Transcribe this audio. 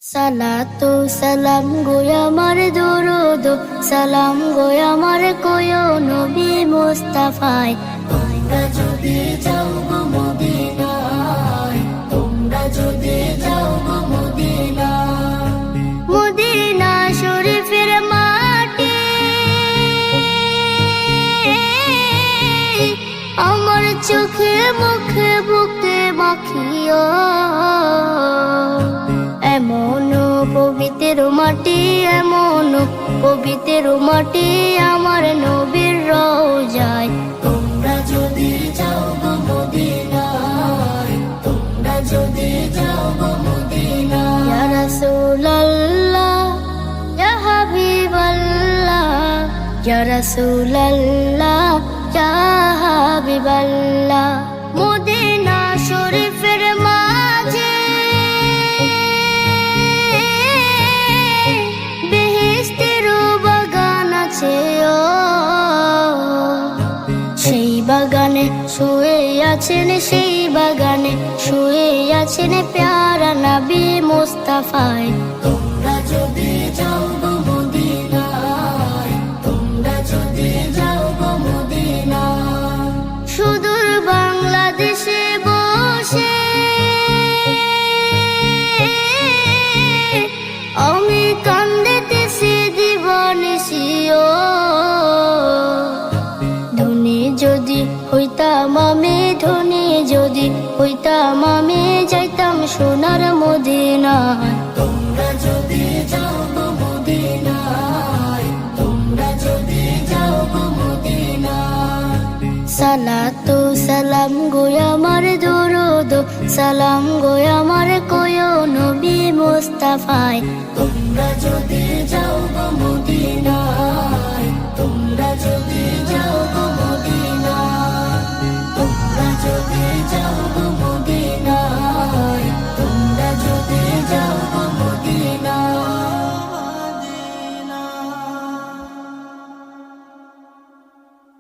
সালাতু সালাম গো আমার দরুদ সালাম গো আমার কোয় নবী মুস্তাফায়। তোমরা যদি যাও গো মদিনায়, তোমরা যদি যাও গো মদিনায়, মদিনা শরীফের মাটি আমার চোখে মুখে বুকে মাখিও। এমন পবিত্র মাটি, এমন পবিত্র মাটি আমার নবীর রওজায়। তোমরা যদি যাও গো মদিনায়, তোমরা যদি যাও গো মদিনায়। ইয়া রাসূলুল্লাহ ইয়া হাবিবাল্লাহ, ইয়া রাসূলুল্লাহ ইয়া হাবিবাল্লাহ। মদিনা শরীফের মাঝে সেই বাগানে শুয়ে আছেন, সেই বাগানে শুয়ে আছেন প্যারা নবী মুস্তাফায়। তোমরা যদি যাও গো মদিনায়, তোমরা যদি যাও গো মদিনায়। সুদূর বাংলাদেশে বসে আমি কান্দিতেছি দিবানিশিও। যদি হইতাম আমি ধনী, যদি হইতাম আমি যাইতাম সোনার মদিনায়। তোমরা যদি যাও গো মদিনায়, তোমরা যদি যাও গো মদিনায়। সালাতু সালাম গো আমার দরুদ সালাম গো আমার কোয় নবী মুস্তাফায়। তোমরা যদি যাও গো মদিনায়, তোমরা যদি যাও গো মদিনায়, তোমরা যদি যাও গো